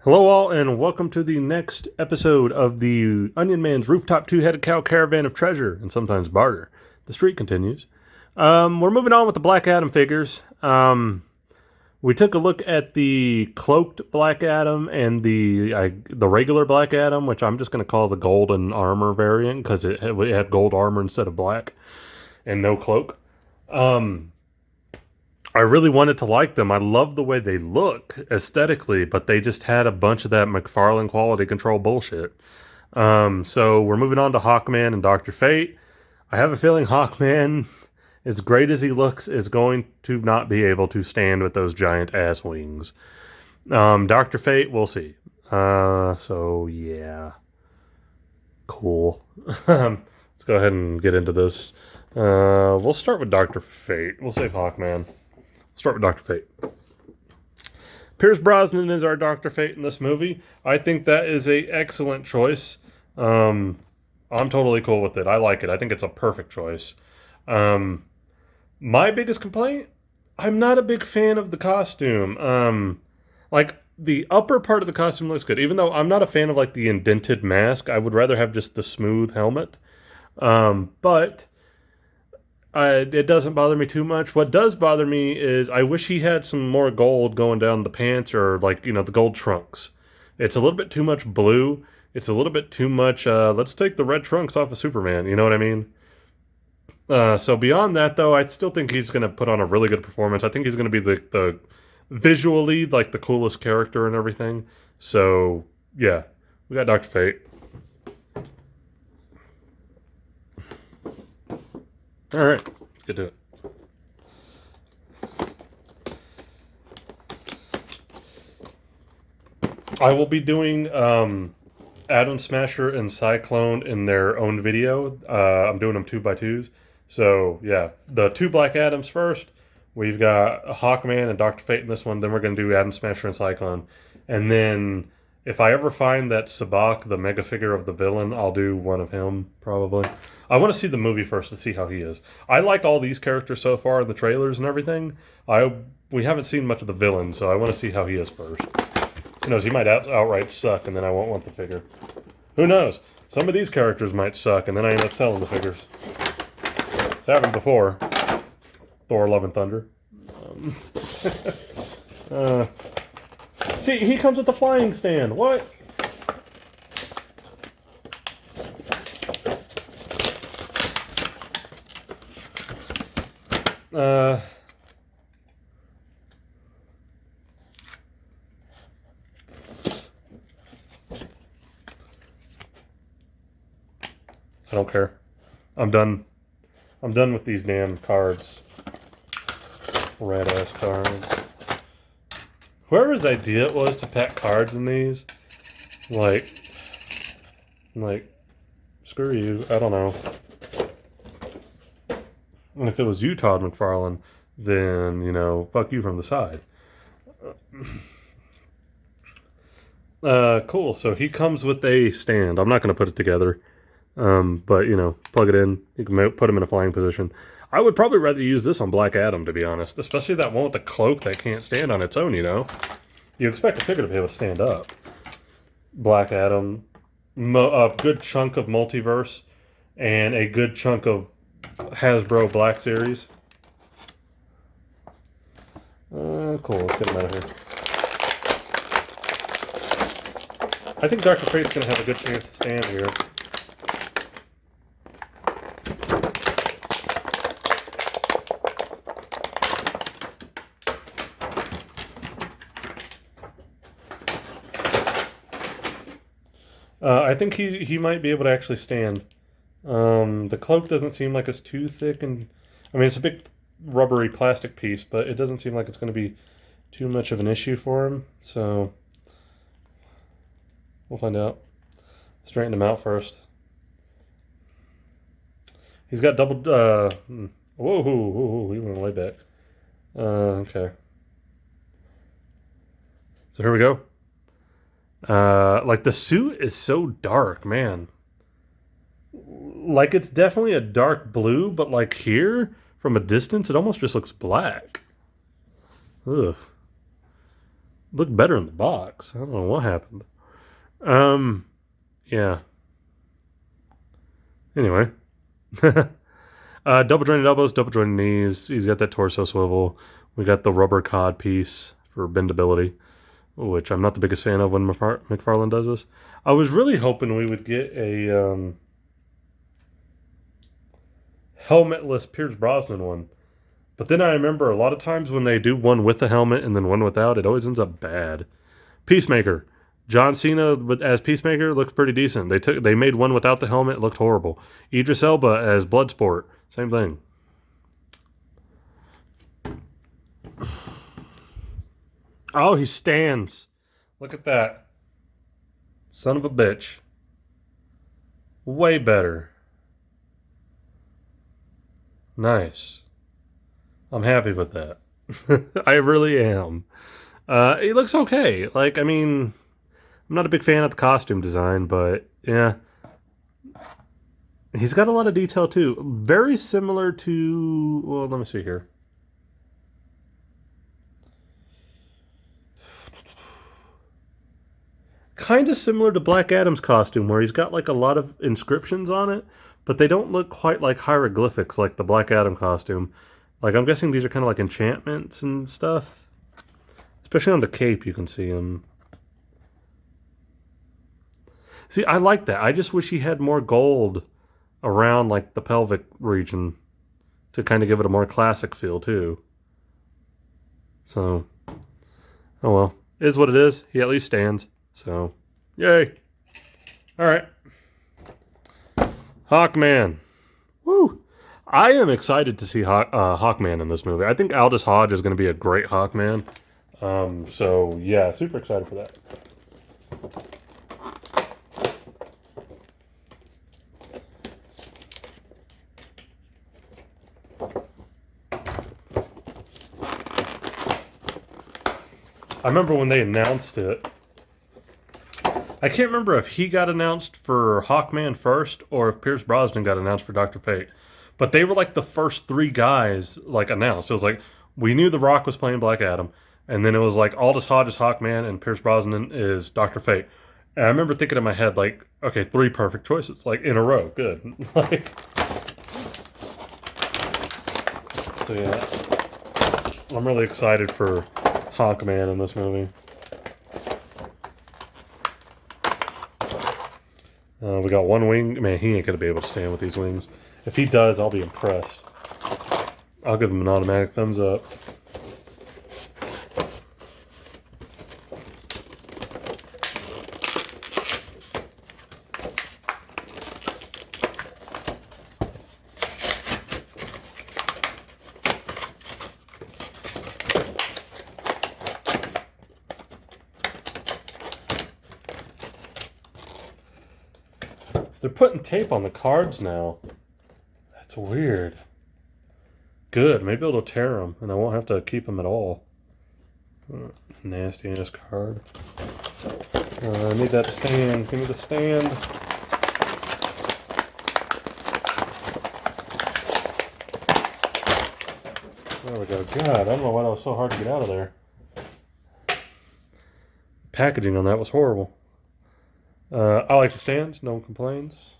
Hello, all, and welcome to the next episode of the Onion Man's Rooftop Two-Headed Cow Caravan of Treasure and sometimes Barter. The streak continues. We're moving on with the Black Adam figures. We took a look at the cloaked Black Adam and the regular Black Adam, which I'm just going to call the golden armor variant because it had gold armor instead of black and no cloak. I really wanted to like them. I love the way they look aesthetically, but they just had a bunch of that Mcfarlane quality control bullshit. So we're moving on to Hawkman and Dr. Fate. I have a feeling Hawkman, as great as he looks, is going to not be able to stand with those giant ass wings. Dr. Fate, we'll see. So yeah. Cool. Let's go ahead and get into this. We'll start with Dr. Fate. We'll save Hawkman. Start with Dr. Fate. Pierce Brosnan is our Dr. Fate in this movie. I think that is a excellent choice. I'm totally cool with it. I like it. I think it's a perfect choice. My biggest complaint, I'm not a big fan of the costume. Like the upper part of the costume looks good, even though I'm not a fan of like the indented mask. I would rather have just the smooth helmet. But it doesn't bother me too much. What does bother me is I wish he had some more gold going down the pants or like, the gold trunks. It's a little bit too much blue. It's a little bit too much, let's take the red trunks off of Superman. You know what I mean? So beyond that, though, I still think he's going to put on a really good performance. I think he's going to be the visually, like, the coolest character and everything. So, yeah. We got Dr. Fate. All right, let's get to it. I will be doing Atom Smasher and Cyclone in their own video. I'm doing them 2x2s. So, yeah, the two Black Adams first. We've got Hawkman and Dr. Fate in this one. Then we're going to do Atom Smasher and Cyclone. And then if I ever find that Sabak, the mega figure of the villain, I'll do one of him, probably. I want to see the movie first to see how he is. I like all these characters so far in the trailers and everything. We haven't seen much of the villain, so I want to see how he is first. Who knows, he might outright suck, and then I won't want the figure. Who knows? Some of these characters might suck, and then I end up selling the figures. It's happened before. Thor, Love, and Thunder. See, he comes with the flying stand. What? I don't care. I'm done. I'm done with these damn cards. Red ass cards. Whoever's idea it was to pack cards in these, like, screw you. I don't know. And if it was you, Todd McFarlane, then, fuck you from the side. Cool. So he comes with a stand. I'm not going to put it together. But, plug it in. You can put him in a flying position. I would probably rather use this on Black Adam, to be honest. Especially that one with the cloak that can't stand on its own, You expect a figure to be able to stand up. Black Adam. A good chunk of Multiverse. And a good chunk of Hasbro Black Series. Cool. Let's get him out of here. I think Dr. Fate's going to have a good chance to stand here. I think he might be able to actually stand. The cloak doesn't seem like it's too thick, and I mean it's a big rubbery plastic piece, but it doesn't seem like it's going to be too much of an issue for him. So we'll find out. Straighten him out first. He's got double. Whoa, he went way back. Okay. So here we go. Like the suit is so dark, man. Like it's definitely a dark blue, but like here from a distance, it almost just looks black. Ugh. Looked better in the box. I don't know what happened. Um, yeah. Anyway. Double jointed elbows, double jointed knees. He's got that torso swivel. We got the rubber cod piece for bendability, which I'm not the biggest fan of when McFarlane does this. I was really hoping we would get a helmetless Pierce Brosnan one. But then I remember a lot of times when they do one with the helmet and then one without, it always ends up bad. Peacemaker. John Cena as Peacemaker looks pretty decent. They made one without the helmet, looked horrible. Idris Elba as Bloodsport, same thing. Oh, he stands. Look at that. Son of a bitch. Way better. Nice. I'm happy with that. I really am. He looks okay. Like, I mean, I'm not a big fan of the costume design, but yeah. He's got a lot of detail too. Very similar to, well, let me see here. Kind of similar to Black Adam's costume, where he's got like a lot of inscriptions on it, but they don't look quite like hieroglyphics like the Black Adam costume. Like, I'm guessing these are kind of like enchantments and stuff. Especially on the cape, you can see them. See, I like that. I just wish he had more gold around like the pelvic region to kind of give it a more classic feel too. So, oh well, it is what it is. He at least stands. So, yay! All right, Hawkman. Woo! I am excited to see Hawkman in this movie. I think Aldous Hodge is going to be a great Hawkman. So yeah, super excited for that. I remember when they announced it. I can't remember if he got announced for Hawkman first or if Pierce Brosnan got announced for Dr. Fate. But they were like the first three guys like announced. It was like we knew The Rock was playing Black Adam, and then it was like Aldous Hodge is Hawkman and Pierce Brosnan is Dr. Fate. And I remember thinking in my head like, okay, three perfect choices like in a row, good. Like, so yeah, I'm really excited for Hawkman in this movie. We got one wing. Man, he ain't going to be able to stand with these wings. If he does, I'll be impressed. I'll give him an automatic thumbs up. They're putting tape on the cards now. That's weird. Good. Maybe it'll tear them, and I won't have to keep them at all. Nasty ass card. I need that stand. Give me the stand. There we go. God, I don't know why that was so hard to get out of there. Packaging on that was horrible. I like the stands. No one complains.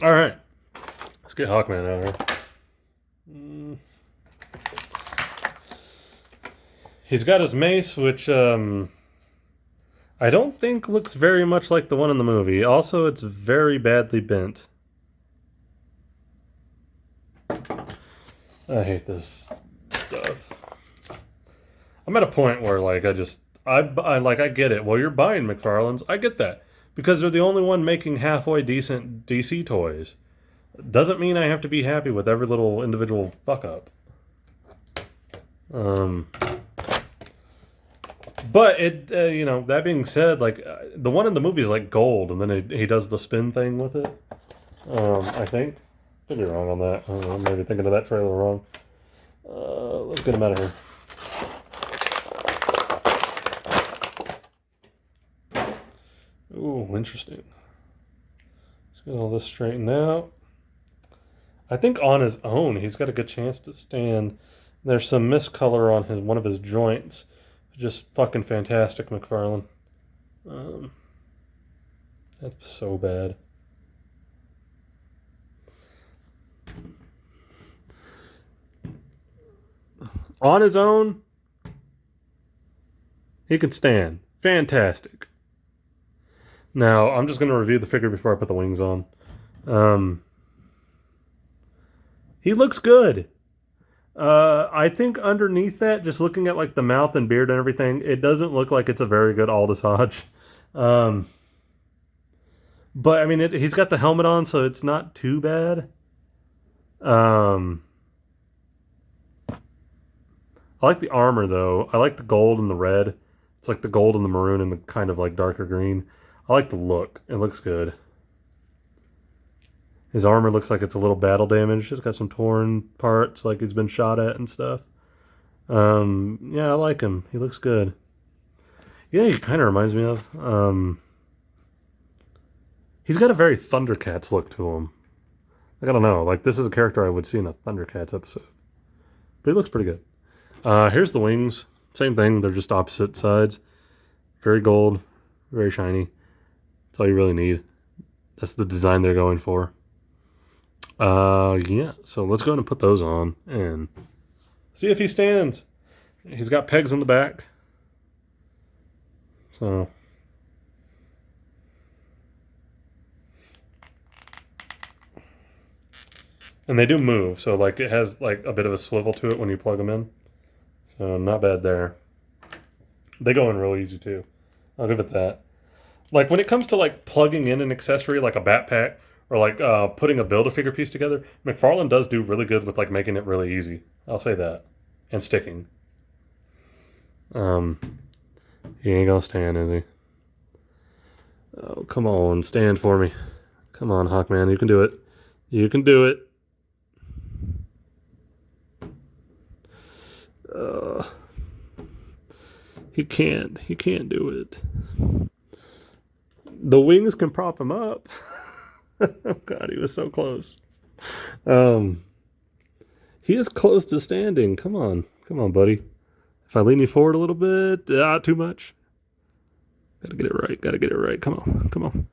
All right. Let's get Hawkman out of here. He's got his mace, which I don't think looks very much like the one in the movie. Also, it's very badly bent. I hate this stuff. I'm at a point where like I get it. Well, you're buying McFarlane's. I get that because they're the only one making halfway decent DC toys. Doesn't mean I have to be happy with every little individual fuck up. But it, you know, that being said, like the one in the movie is like gold, and then he does the spin thing with it. I think. Could be wrong on that. I don't know, maybe thinking of that trailer wrong. Let's get him out of here. Ooh, interesting. Let's get all this straightened out. I think on his own, he's got a good chance to stand. There's some miscolor on one of his joints, Just fucking fantastic, McFarlane. Um, that's so bad. On his own, he can stand. Fantastic. Now, I'm just going to review the figure before I put the wings on. He looks good. I think underneath that, just looking at like the mouth and beard and everything, it doesn't look like it's a very good Aldous Hodge. But I mean, he's got the helmet on, so it's not too bad. I like the armor though. I like the gold and the red. It's like the gold and the maroon and the kind of like darker green. I like the look. It looks good. His armor looks like it's a little battle damaged. It's got some torn parts, like he's been shot at and stuff. Yeah, I like him. He looks good. Yeah, he kind of reminds me of. He's got a very Thundercats look to him. Like, I don't know. Like, this is a character I would see in a Thundercats episode. But he looks pretty good. Here's the wings. Same thing. They're just opposite sides. Very gold. Very shiny. That's all you really need. That's the design they're going for. Yeah. So let's go ahead and put those on and see if he stands. He's got pegs in the back. So... And they do move, so like it has like a bit of a swivel to it when you plug them in. So not bad there. They go in real easy too. I'll give it that. Like when it comes to like plugging in an accessory like a backpack or like putting a Build-A-Figure piece together, McFarlane does do really good with like making it really easy. I'll say that. And sticking. He ain't gonna stand, is he? Oh, come on, stand for me. Come on, Hawkman, you can do it. You can do it. He can't do it. The wings can prop him up. Oh God, he was so close. He is close to standing. Come on, buddy. If I lean you forward a little bit, too much. Gotta get it right. Come on.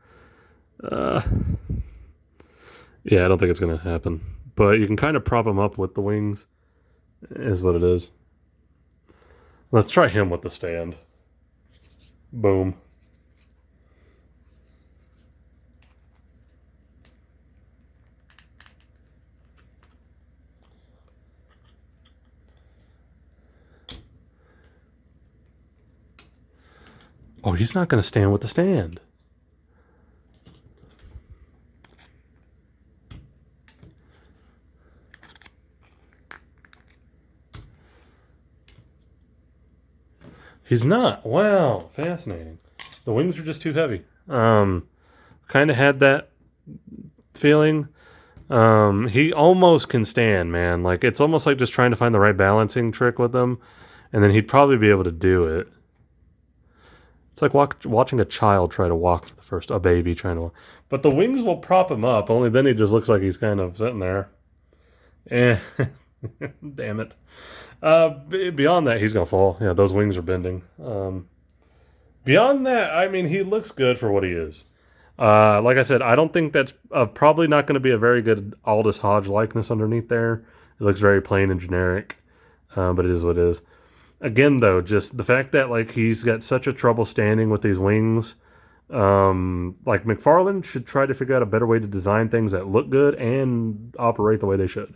Yeah, I don't think it's gonna happen. But you can kind of prop him up with the wings. Is what it is. Let's try him with the stand. Boom. Oh, he's not going to stand with the stand. He's not. Wow, fascinating. The wings are just too heavy. Kind of had that feeling. He almost can stand, man. Like it's almost like just trying to find the right balancing trick with him, and then he'd probably be able to do it. It's like watching a child try to walk for the first, a baby trying to walk. But the wings will prop him up. Only then he just looks like he's kind of sitting there. Damn it. Beyond that, he's gonna fall. Yeah, those wings are bending. Beyond that, I mean, he looks good for what he is. Like I said, I don't think that's probably not going to be a very good Aldous Hodge likeness underneath there. It looks very plain and generic, but it is what it is. Again, though, just the fact that like he's got such a trouble standing with these wings. Like McFarlane should try to figure out a better way to design things that look good and operate the way they should,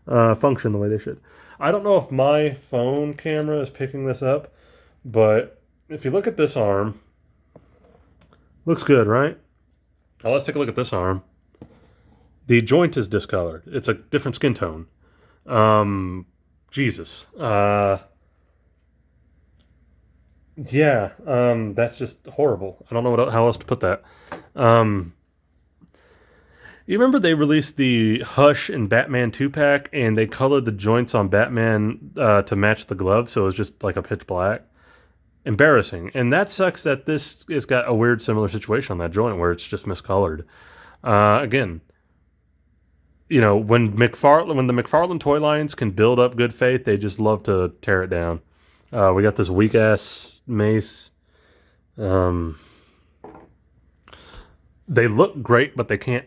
function the way they should. I don't know if my phone camera is picking this up, but if you look at this arm, looks good, right? Now let's take a look at this arm. The joint is discolored. It's a different skin tone. Jesus. Yeah, that's just horrible. I don't know how else to put that. You remember they released the Hush and Batman 2-pack, and they colored the joints on Batman to match the glove, so it was just like a pitch black? Embarrassing. And that sucks that this has got a weird similar situation on that joint where it's just miscolored. Again, you know, when the McFarlane toy lines can build up good faith, they just love to tear it down. We got this weak ass mace. They look great, but they can't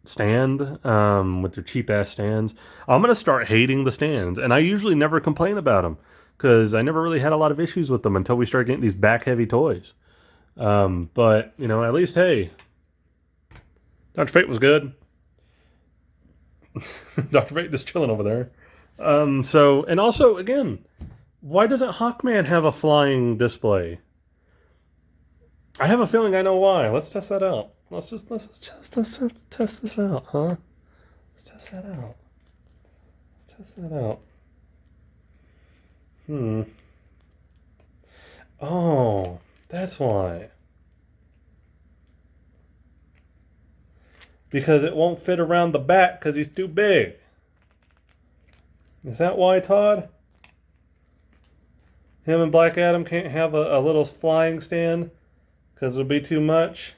stand with their cheap ass stands. I'm gonna start hating the stands, and I usually never complain about them because I never really had a lot of issues with them until we started getting these back heavy toys. But you know, at least hey, Dr. Fate was good. Dr. Fate just chilling over there. So and also again, why doesn't Hawkman have a flying display? I have a feeling I know why. Let's test that out. Let's test this out, huh? Let's test that out. Let's test that out. Oh, that's why. Because it won't fit around the back because he's too big. Is that why, Todd? Him and Black Adam can't have a little flying stand because it'll be too much.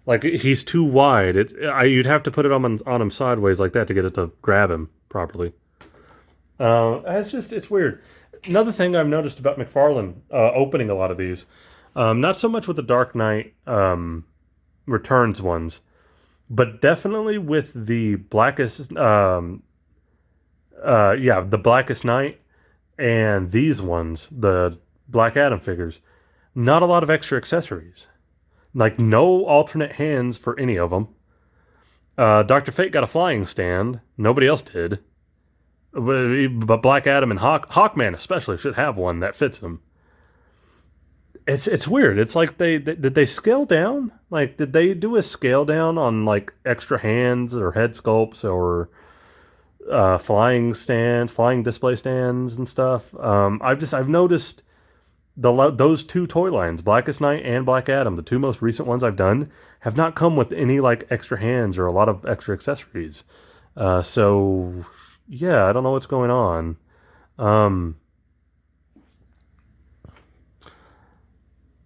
Like he's too wide. You'd have to put it on him sideways like that to get it to grab him properly. It's weird. Another thing I've noticed about Mcfarlane opening a lot of these, not so much with the Dark Knight Returns ones, but definitely with the Blackest, the Blackest Night, and these ones, the Black Adam figures. Not a lot of extra accessories. Like, no alternate hands for any of them. Dr. Fate got a flying stand. Nobody else did. But Black Adam and Hawkman especially should have one that fits him. It's weird. It's like did they scale down? Like, did they do a scale down on, like, extra hands or head sculpts or flying stands, flying display stands and stuff? I've noticed those two toy lines, Blackest Night and Black Adam, the two most recent ones I've done, have not come with any like extra hands or a lot of extra accessories. So yeah, I don't know what's going on.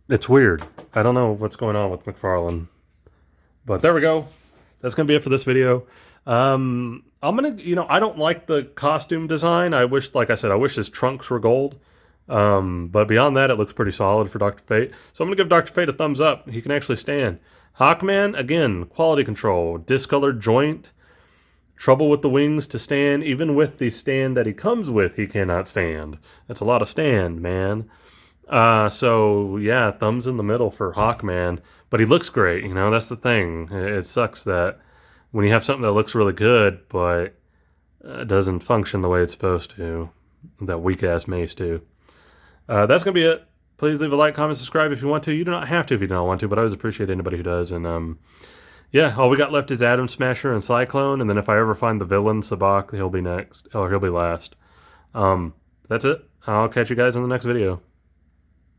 It's weird. I don't know what's going on with Mcfarlane. But there we go. That's gonna be it for this video. I'm gonna, I don't like the costume design. I wish, like I said, I wish his trunks were gold. But beyond that, it looks pretty solid for Dr. Fate. So I'm going to give Dr. Fate a thumbs up. He can actually stand. Hawkman, again, quality control. Discolored joint. Trouble with the wings to stand. Even with the stand that he comes with, he cannot stand. That's a lot of stand, man. So, yeah, thumbs in the middle for Hawkman. But he looks great, that's the thing. It sucks that when you have something that looks really good, but doesn't function the way it's supposed to. That weak-ass mace, too. That's going to be it. Please leave a like, comment, subscribe if you want to. You do not have to if you don't want to, but I always appreciate anybody who does. And yeah, all we got left is Atom Smasher and Cyclone. And then if I ever find the villain, Sabak, he'll be next. Or he'll be last. That's it. I'll catch you guys in the next video.